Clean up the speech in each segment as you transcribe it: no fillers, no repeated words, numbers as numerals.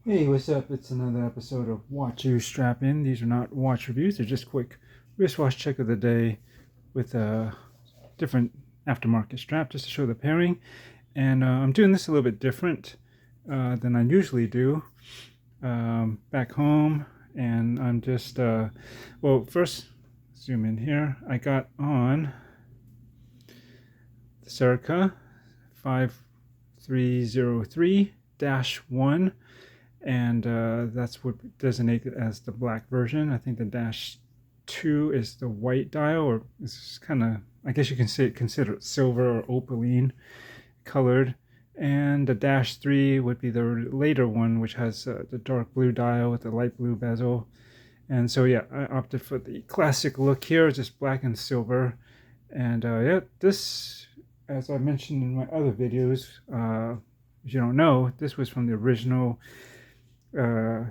Hey, what's up? It's another episode of Watch U Strappin. These are not watch reviews, they're just quick wristwatch check of the day with a different aftermarket strap just to show the pairing. And I'm doing this a little bit different than I usually do back home. And I'm just, well, first, zoom in here. I got on the Serica 5303-1, and that's what designated as the black version. I think the dash 2 is the white dial, or it's kind of, I guess you can say consider it silver or opaline colored. And the dash 3 would be the later one, which has the dark blue dial with the light blue bezel. And so yeah, I opted for the classic look here, just black and silver. And yeah, this, as I mentioned in my other videos, if you don't know, this was from the original uh,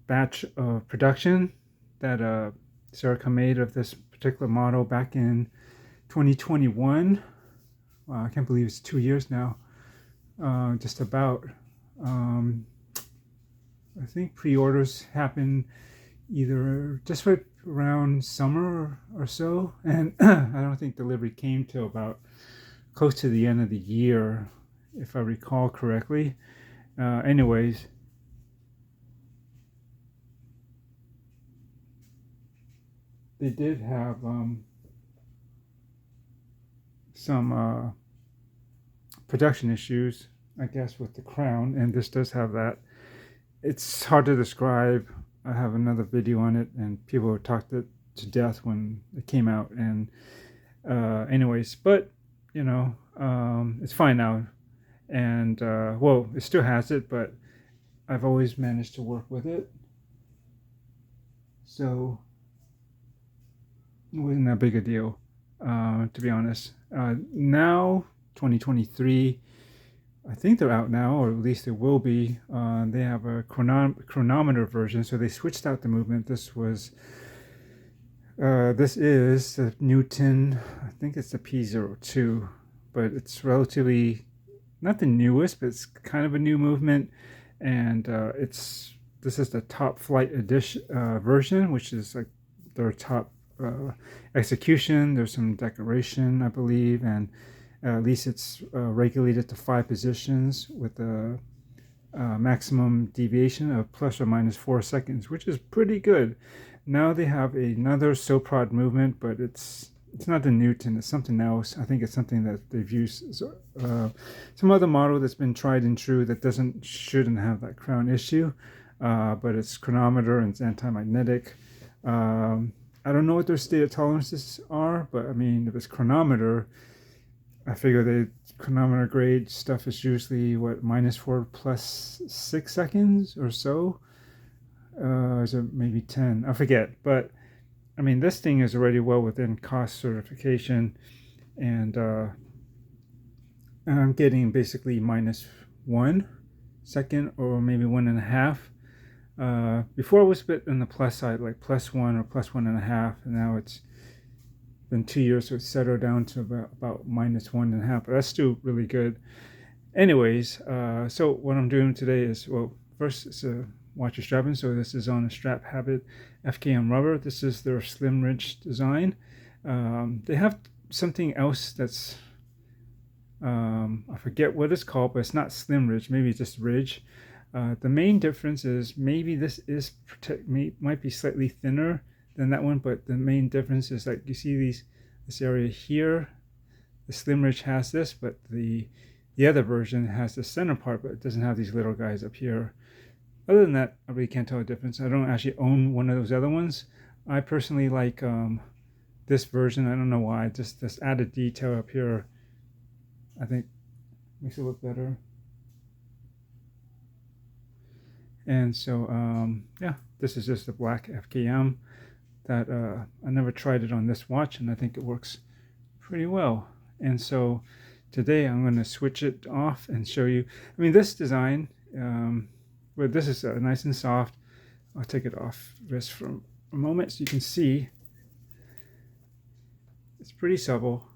batch of production that Serica made of this particular model back in 2021. Wow, I can't believe it's 2 years now. Just about. I think pre-orders happen either just right around summer or so, and I don't think delivery came till about close to the end of the year, if I recall correctly. Anyways, they did have some production issues, I guess, with the crown, and this does have that. It's hard to describe. I have another video on it, and people talked it to death when it came out. And anyways, but it's fine now. And well, it still has it, but I've always managed to work with it, so it wasn't that big a deal, to be honest. Now, 2023, I think they're out now, or at least they will be. They have a chronometer version, so they switched out the movement. This is the Newton, I think it's the P02, but it's relatively not the newest, but it's kind of a new movement. And this is the top flight edition version, which is like their top execution. There's some decoration, I believe, and at least it's regulated to 5 positions with a maximum deviation of plus or minus 4 seconds, which is pretty good. Now they have another SOPROD movement, but it's not the Newton, it's something else. I think it's something that they've used some other model that's been tried and true that shouldn't have that crown issue, but it's chronometer and it's anti-magnetic. I don't know what their stated tolerances are, but I mean, if it's chronometer, I figure the chronometer grade stuff is usually what, -4 plus 6 seconds or so. Is it maybe 10? I forget. But I mean, this thing is already well within cost certification, and I'm getting basically -1 second or maybe 1.5. Before it was a bit on the plus side, like +1 or +1.5, and now it's been 2 years, so it's settled down to about -1.5, but that's still really good. Anyways, so what I'm doing today is, well, first it's a Watch U Strappin. So this is on a StrapHabit FKM rubber. This is their slim ridge design. They have something else that's I forget what it's called, but it's not slim ridge, maybe it's just ridge. The main difference is maybe this is might be slightly thinner than that one, but the main difference is, like, you see this area here, the slim ridge has this, but the other version has the center part, but it doesn't have these little guys up here. Other than that, I really can't tell the difference. I don't actually own one of those other ones. I personally like this version. I don't know why. Just this added detail up here, I think, makes it look better. And so yeah, this is just the black FKM that I never tried it on this watch, and I think it works pretty well. And so today I'm going to switch it off and show you. I mean, this design, but this is nice and soft. I'll take it off wrist for a moment so you can see. It's pretty supple.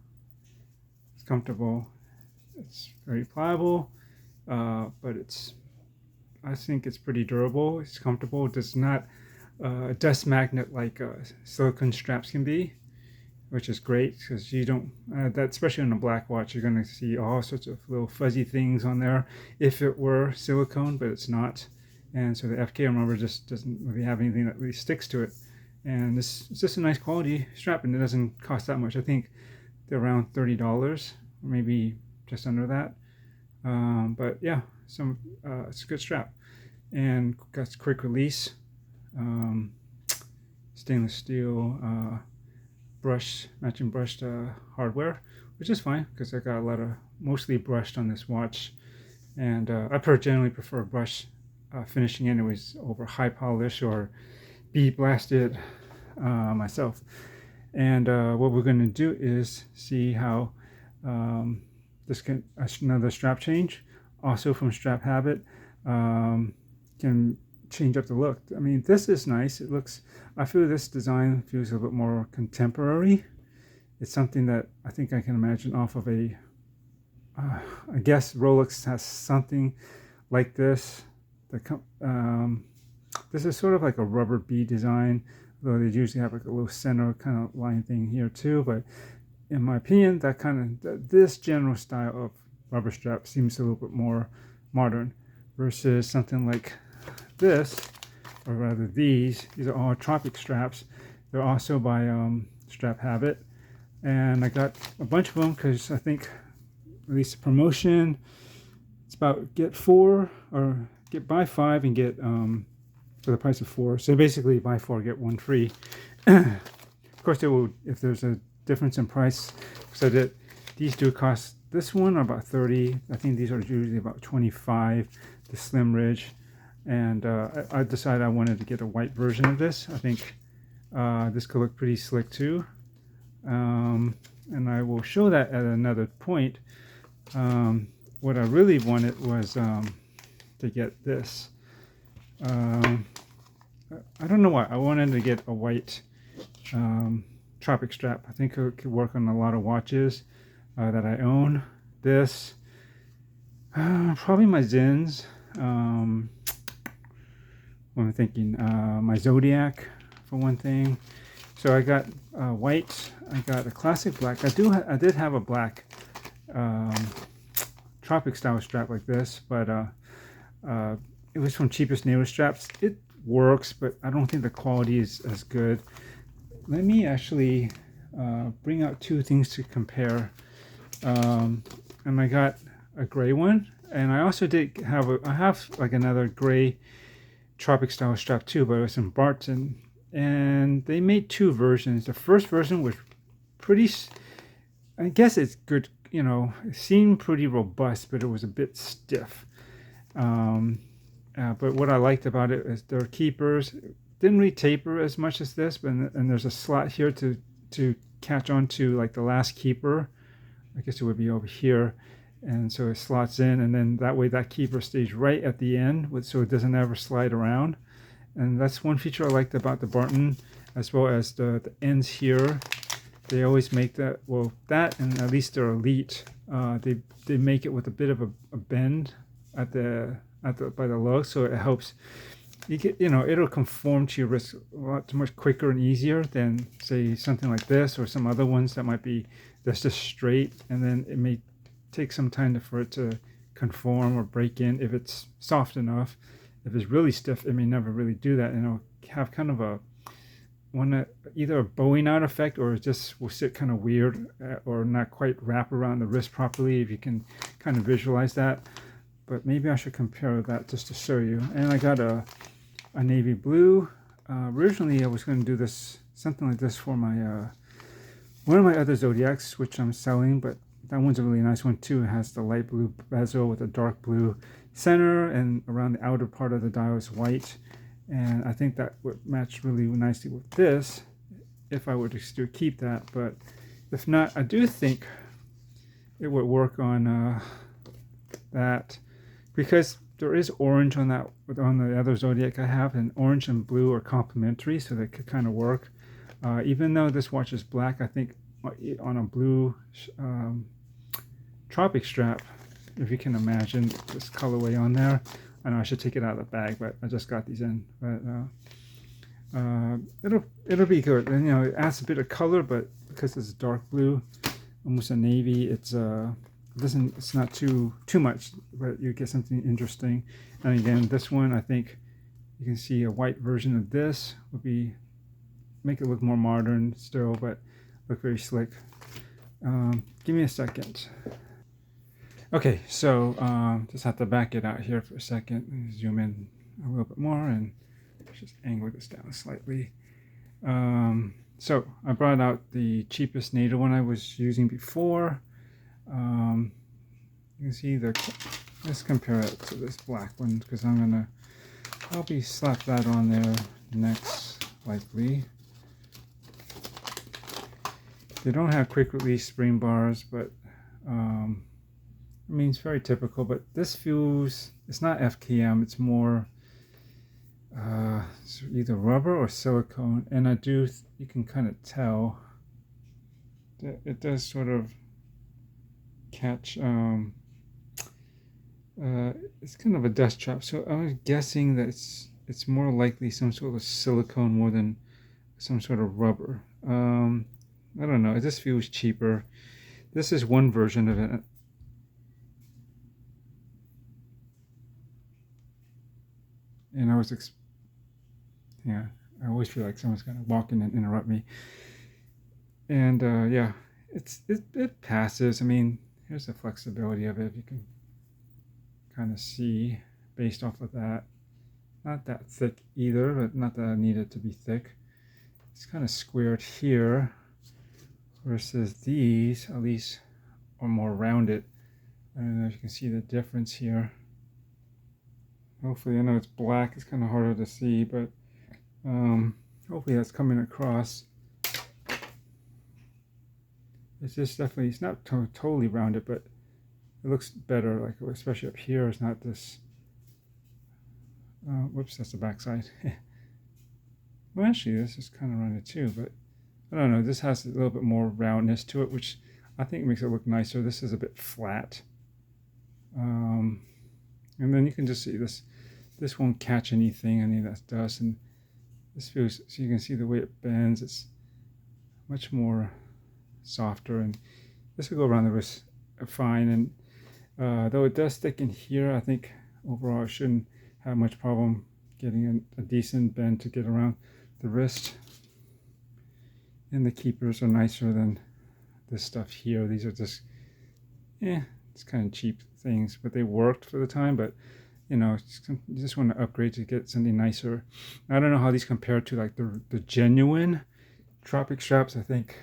It's comfortable. It's very pliable, but it's I think it's pretty durable. It's comfortable. It does not dust magnet like silicone straps can be, which is great because you don't, that especially on a black watch, you're going to see all sorts of little fuzzy things on there if it were silicone, but it's not. And so the FKM rubber just doesn't really have anything that really sticks to it. And it's just a nice quality strap, and it doesn't cost that much. I think they're around $30, or maybe just under that. But yeah, it's a good strap, and got quick release, stainless steel matching brushed hardware, which is fine because I got a lot of mostly brushed on this watch, and I generally prefer brush finishing anyways over high polish or bead blasted myself. And what we're going to do is see how another strap change, also from StrapHabit, can change up the look. I mean, this is nice. It looks, I feel this design feels a little bit more contemporary. It's something that I think I can imagine off of I guess Rolex has something like this. This is sort of like a rubber bead design, though they usually have like a little center kind of line thing here too. But in my opinion, this general style of rubber strap seems a little bit more modern versus something like this, or rather these are all tropic straps. They're also by StrapHabit, and I got a bunch of them because I think at least a promotion, it's about buy 5 and get for the price of 4. So basically buy 4 get 1 free. Of course it will, if there's a difference in price, so that these do cost, this one about 30. I think these are usually about 25, the slim ridge. And I decided I wanted to get a white version of this. I think this could look pretty slick too. And I will show that at another point. What I really wanted was to get this. I don't know why. I wanted to get a white tropic strap. I think it could work on a lot of watches that I own. This, probably my Zens. I'm thinking my Zodiac for one thing. So I got white. I got a classic black. I did have a black tropic style strap like this, but it was from Cheapest Neighbor Straps. It works, but I don't think the quality is as good. Let me actually bring out two things to compare. And I got a gray one, and I also did have I have like another gray tropic style strap too, but it was in Barton, and they made two versions. The first version was pretty, I guess it's good, you know, it seemed pretty robust, but it was a bit stiff. But what I liked about it is their keepers didn't really taper as much as this, but and there's a slot here to catch onto like the last keeper. I guess it would be over here, and so it slots in, and then that way that keeper stays right at the end, so it doesn't ever slide around. And that's one feature I liked about the Barton, as well as the ends here. They always make that, well, that, and at least their Elite, they make it with a bit of a bend at the by the lug, so it helps you get, you know, it'll conform to your wrist a lot much quicker and easier than say something like this or some other ones that might be that's just straight, and then it may take some time for it to conform or break in if it's soft enough. If it's really stiff, it may never really do that, and it'll have kind of a either a bowing out effect, or it just will sit kind of weird or not quite wrap around the wrist properly, if you can kind of visualize that. But maybe I should compare that just to show you. And I got a navy blue. Originally I was going to do this, something like this for my one of my other Zodiacs, which I'm selling, but that one's a really nice one too. It has the light blue bezel with a dark blue center, and around the outer part of the dial is white. And I think that would match really nicely with this if I were to still keep that. But if not, I do think it would work on that, because there is orange on that, on the other Zodiac I have, and orange and blue are complementary, so they could kind of work. Even though this watch is black, I think on a blue tropic strap, if you can imagine this colorway on there, I know I should take it out of the bag, but I just got these in. But it'll be good. And you know, it adds a bit of color, but because it's dark blue, almost a navy, it's not too much, but you get something interesting. And again, this one, I think you can see a white version of this would be make it look more modern still, but look very slick. Give me a second. Okay, so just have to back it out here for a second. Zoom in a little bit more and just angle this down slightly. So I brought out the cheapest NATO one I was using before. You can see let's compare it to this black one, because I'll probably slap that on there next, likely. They don't have quick release spring bars, but I mean, it's very typical, but this feels, it's not FKM, it's more it's either rubber or silicone, and you can kind of tell that it does sort of catch, it's kind of a dust trap, so I was guessing that it's more likely some sort of silicone more than some sort of rubber. I don't know, it just feels cheaper. This is one version of it. And I always feel like someone's going to walk in and interrupt me. And yeah, it passes. I mean, here's the flexibility of it. You can kind of see based off of that. Not that thick either, but not that I need it to be thick. It's kind of squared here, versus these, at least, are more rounded. I don't know if you can see the difference here. Hopefully, I know it's black, it's kind of harder to see, but hopefully that's coming across. It's just definitely, it's not totally rounded, but it looks better, like especially up here. It's not this, whoops, that's the back side. Well, actually, this is kind of rounded too, but I don't know, this has a little bit more roundness to it, which I think makes it look nicer. This is a bit flat. And then you can just see this won't catch anything, any of that dust, and this feels, so you can see the way it bends, it's much more softer, and this will go around the wrist fine. And though it does stick in here, I think overall I shouldn't have much problem getting a decent bend to get around the wrist. And the keepers are nicer than this stuff here. These are just, it's kind of cheap things, but they worked for the time. But you know, you just want to upgrade to get something nicer. I don't know how these compare to like the genuine Tropic straps. I think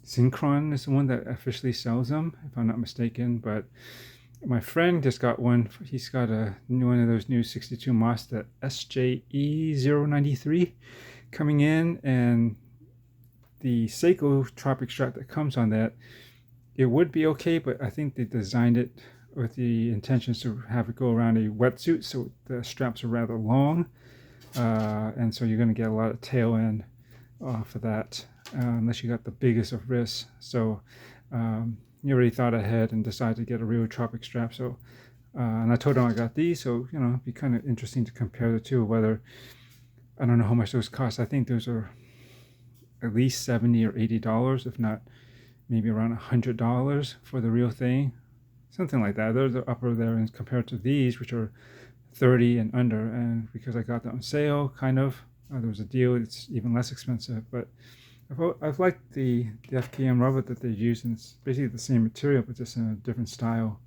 Synchron is the one that officially sells them, if I'm not mistaken. But my friend just got one. He's got one of those new 62 MOS, the SJE093 coming in, and the Seiko Tropic strap that comes on that, it would be okay, but I think they designed it with the intentions to have it go around a wetsuit, so the straps are rather long, and so you're going to get a lot of tail end off of that, unless you got the biggest of wrists. So you already thought ahead and decided to get a real Tropic strap. So and I told him I got these, so you know, it'd be kind of interesting to compare the two. Whether, I don't know how much those cost. I think those are at least $70 or $80, if not maybe around $100 for the real thing, something like that. They're the upper there, and compared to these, which are 30 and under. And because I got them on sale, kind of, there was a deal. It's even less expensive. But I've liked the FKM rubber that they use, and it's basically the same material, but just in a different style.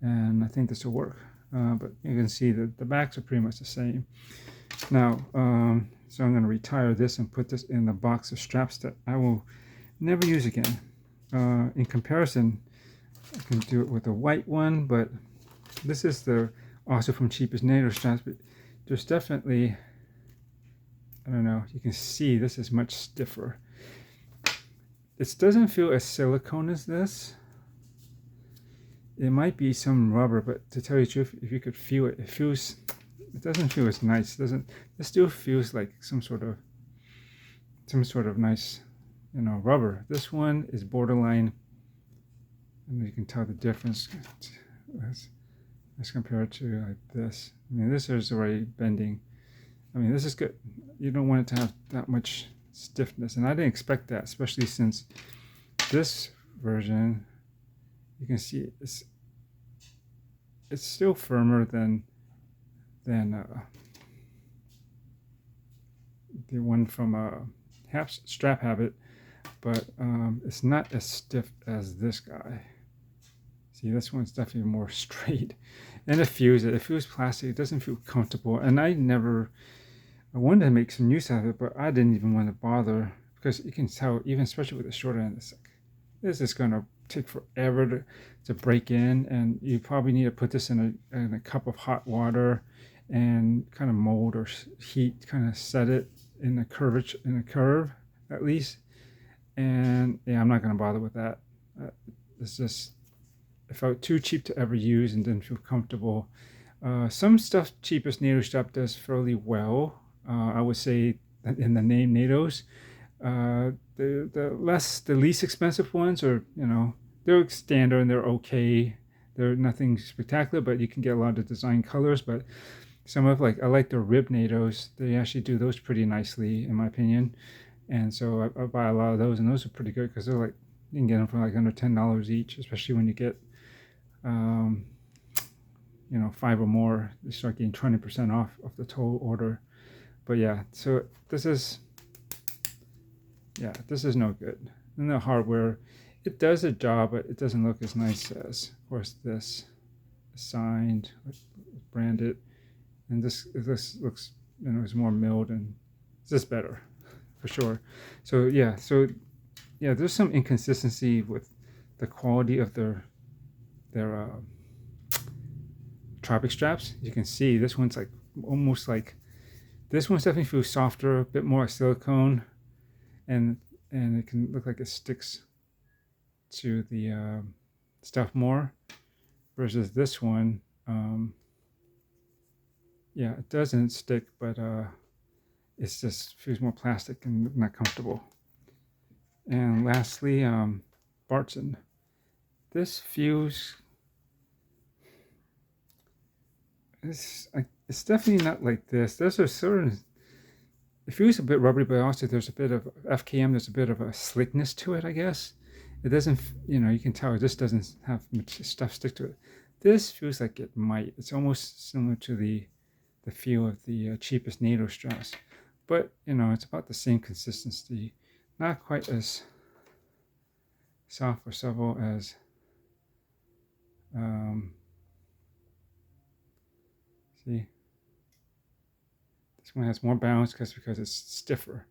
And I think this will work. But you can see that the backs are pretty much the same. Now, so I'm going to retire this and put this in the box of straps that I will never use again. In comparison, I can do it with a white one, but this is also from Cheapest NATO straps, but there's definitely, I don't know, you can see this is much stiffer. It doesn't feel as silicone as this. It might be some rubber, but to tell you the truth, if you could feel it, it doesn't feel as nice. It still feels like some sort of nice, you know, rubber. This one is borderline, and you can tell the difference. as compared to like this. I mean, this is already bending. I mean, this is good. You don't want it to have that much stiffness, and I didn't expect that, especially since this version, you can see it's still firmer than the one from StrapHabit, but it's not as stiff as this guy. See, this one's definitely more straight, and it feels plastic. It doesn't feel comfortable, and I wanted to make some use out of it, but I didn't even want to bother because you can tell, even especially with the shorter end, it's like, this is gonna take forever to break in, and you probably need to put this in a cup of hot water and kind of mold or heat, kind of set it in a curve at least. And yeah, I'm not gonna bother with that. It's just, it felt too cheap to ever use and didn't feel comfortable. Some stuff cheapest NATO strap does fairly well. I would say in the name NATOs. The least expensive ones are, they're standard and they're okay. They're nothing spectacular, but you can get a lot of design colors. But some of I like the rib NATOs. They actually do those pretty nicely, in my opinion. And so I buy a lot of those, and those are pretty good because they're like, you can get them for like under $10 each, especially when you get 5 or more. You start getting 20% off of the total order. But yeah, so this is no good. And the hardware, it does a job, but it doesn't look as nice as, of course, this signed, branded, and this looks, it's more milled, and this is better for sure. So yeah, there's some inconsistency with the quality of their tropic straps. You can see this one's like almost like, this one's definitely feels softer, a bit more like silicone, and it can look like it sticks to the stuff more, versus this one, yeah, it doesn't stick, but it's just feels more plastic and not comfortable. And lastly, Barton. This feels, it's definitely not like this. There's a certain, it feels a bit rubbery, but also there's a bit of FKM. There's a bit of a slickness to it, I guess. It doesn't, you can tell this doesn't have much stuff stick to it. This feels like it might. It's almost similar to the feel of the cheapest NATO straps, but it's about the same consistency. Not quite as soft or supple as see, this one has more bounce because it's stiffer,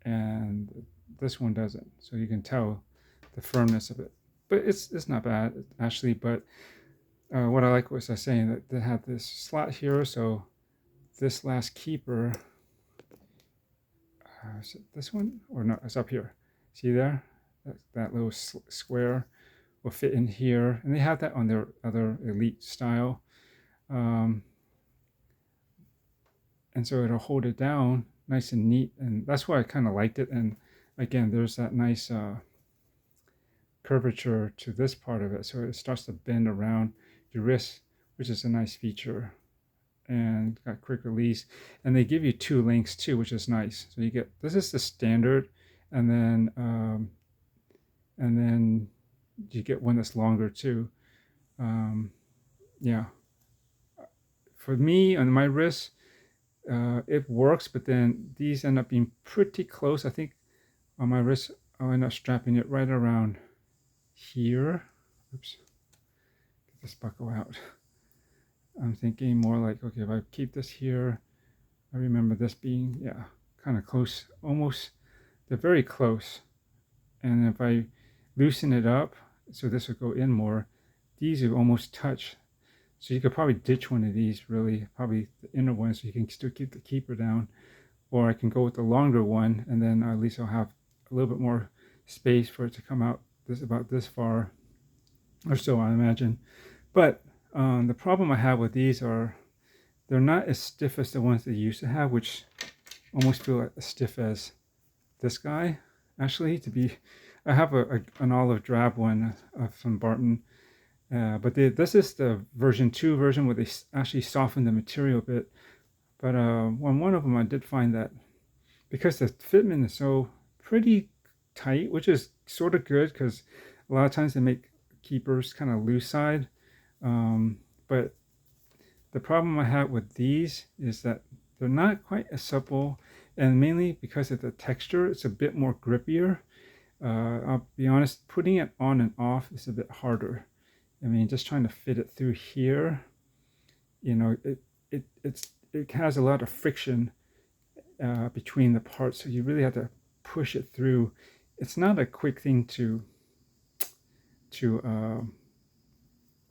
and this one doesn't. So you can tell the firmness of it, but it's not bad actually. But what I like was I was saying that they have this slot here, so this last keeper, is it this one or no? It's up here. See there, that little square will fit in here, and they have that on their other Elite style. And so it'll hold it down nice and neat, and that's why I kind of liked it. And again, there's that nice curvature to this part of it, so it starts to bend around your wrist, which is a nice feature, and got quick release. And they give you 2 lengths too, which is nice. So you get, this is the standard, and then you get one that's longer too. Yeah, for me on my wrist, it works, but then these end up being pretty close. I think on my wrist I'll end up strapping it right around here. Oops, get this buckle out. I'm thinking more like, okay, if I keep this here, I remember this being, yeah, kind of close, almost, they're very close. And if I loosen it up, so this will go in more, these will almost touch. So you could probably ditch one of these, really, probably the inner one, so you can still keep the keeper down. Or I can go with the longer one, and then at least I'll have a little bit more space for it to come out about this far, or so I imagine. But the problem I have with these are they're not as stiff as the ones they used to have, which almost feel like as stiff as this guy. Actually, I have an olive drab one from Barton, This is the version 2 version where they actually softened the material a bit. But on one of them, I did find that because the fitment is so pretty tight, which is sort of good because a lot of times they make keepers kind of loose side. But the problem I have with these is that they're not quite as supple, and mainly because of the texture, it's a bit more grippier. I'll be honest, putting it on and off is a bit harder. I mean, just trying to fit it through here, you know, it has a lot of friction between the parts, so you really have to push it through. It's not a quick thing to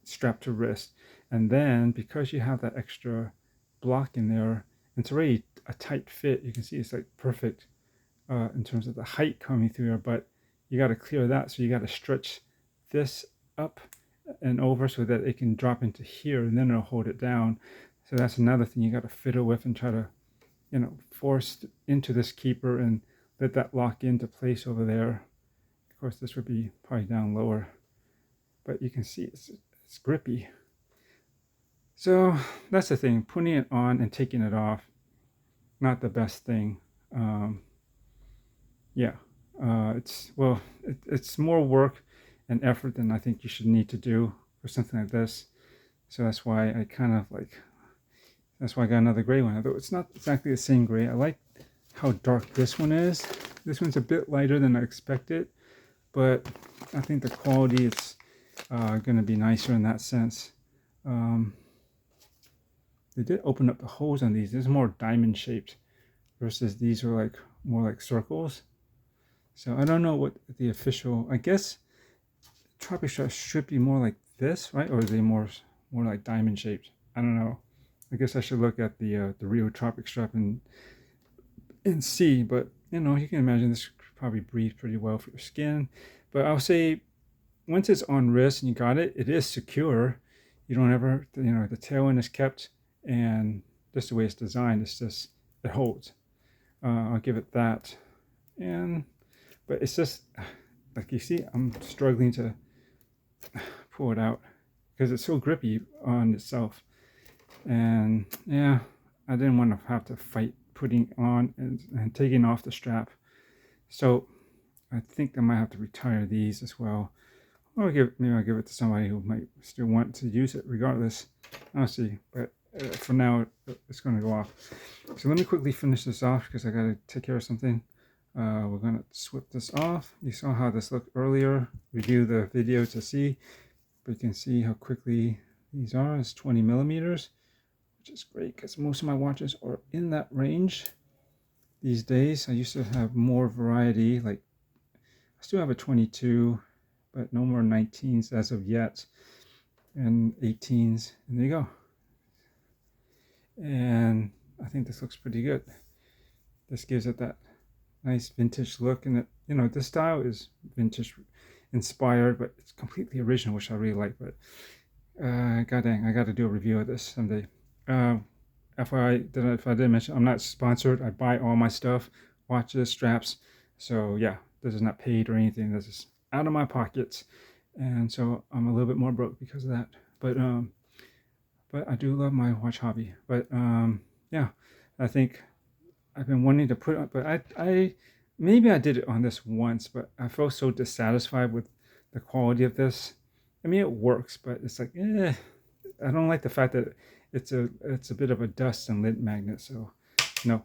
strap to wrist, and then because you have that extra block in there, it's already a tight fit. You can see it's like perfect in terms of the height coming through here, but you got to clear that, so you got to stretch this up and over so that it can drop into here, and then it'll hold it down. So that's another thing you got to fiddle with and try to, you know, force into this keeper and let that lock into place over there. Of course, this would be probably down lower, but you can see it's grippy. So that's the thing, putting it on and taking it off, not the best thing. Yeah, it's more work and effort than I think you should need to do for something like this. So that's why I kind of like, that's why I got another gray one. Although it's not exactly the same gray. I like how dark this one is. This one's a bit lighter than I expected, but I think the quality is going to be nicer in that sense. They did open up the holes on these. This is more diamond shaped versus these are like more like circles. So I don't know what the official, I guess tropic straps should be more like this, right? Or are they more like diamond shaped? I don't know. I guess I should look at the real tropic strap and see, but you know, you can imagine this probably breathes pretty well for your skin. But I'll say once it's on wrist and you got it, it is secure. You don't ever, you know, the tail end is kept, and just the way it's designed, it's just, it holds. I'll give it that. But it's just, like you see, I'm struggling to pull it out because it's so grippy on itself. And yeah, I didn't want to have to fight putting on and taking off the strap. So I think I might have to retire these as well. Or maybe I'll give it to somebody who might still want to use it regardless. I'll see. But for now, it's going to go off. So let me quickly finish this off because I got to take care of something. We're going to swip this off. You saw how this looked earlier. Review the video to see. But you can see how quickly these are. It's 20 millimeters, which is great because most of my watches are in that range these days. I used to have more variety. Like I still have a 22, but no more 19s as of yet, and 18s. And there you go. And I think this looks pretty good. This gives it that nice vintage look, and it, you know, this style is vintage inspired, but it's completely original, which I really like. But god dang, I got to do a review of this someday. FYI, if I didn't mention, I'm not sponsored. I buy all my stuff, watches, straps. So yeah, this is not paid or anything. This is out of my pockets, and so I'm a little bit more broke because of that. But I do love my watch hobby. But yeah, I think I've been wanting to put on, but I maybe I did it on this once, but I felt so dissatisfied with the quality of this. I mean, it works, but it's like, I don't like the fact that it's a bit of a dust and lint magnet. So no.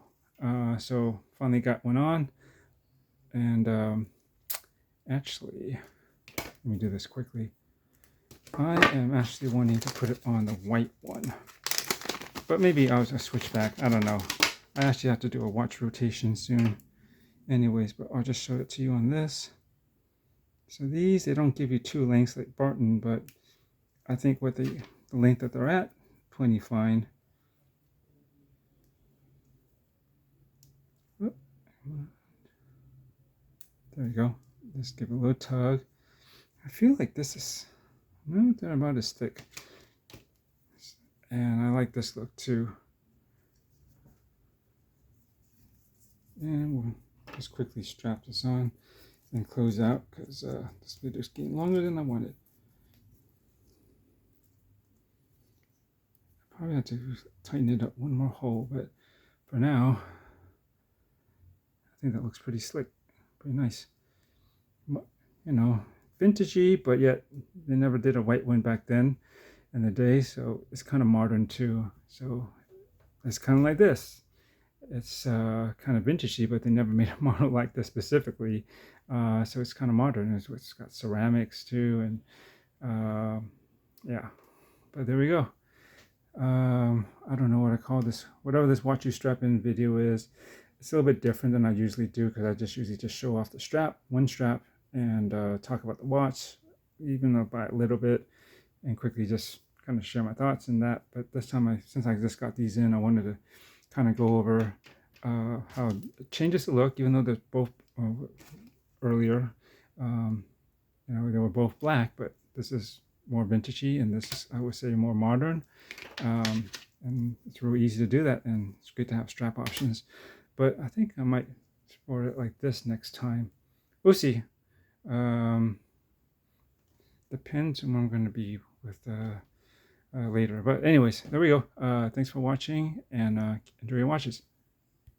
So finally got one on, and actually, let me do this quickly. I am actually wanting to put it on the white one, but maybe I'll switch back. I don't know. I actually have to do a watch rotation soon anyways, but I'll just show it to you on this. So these, they don't give you two lengths like Barton, but I think with the length that they're at, plenty fine. Whoop. There you go. Just give it a little tug. I feel like this is, no, they're about as thick. And I like this look too. And we'll just quickly strap this on and close out because this video is getting longer than I wanted. probably have to tighten it up one more hole, but for now, I think that looks pretty slick, pretty nice. You know, vintagey, but yet they never did a white one back then in the day, so it's kind of modern too. So it's kind of like this. It's kind of vintagey, but they never made a model like this specifically. So it's kind of modern. It's got ceramics too, and yeah. But there we go. I don't know what I call this. Whatever this Watch U Strappin video is, it's a little bit different than I usually do because I just usually just show off the strap, one strap, and talk about the watch, even though by a little bit, and quickly just kind of share my thoughts in that. But this time, since I just got these in, I wanted to kind of go over how it changes the look, even though they're both earlier. You know, they were both black, but this is more vintagey, and this is, I would say, more modern. And it's really easy to do that, and it's great to have strap options. But I think I might sport it like this next time. We'll see. Depends on what I'm going to be with later. But anyways, there we go. Thanks for watching, and enjoy your watches.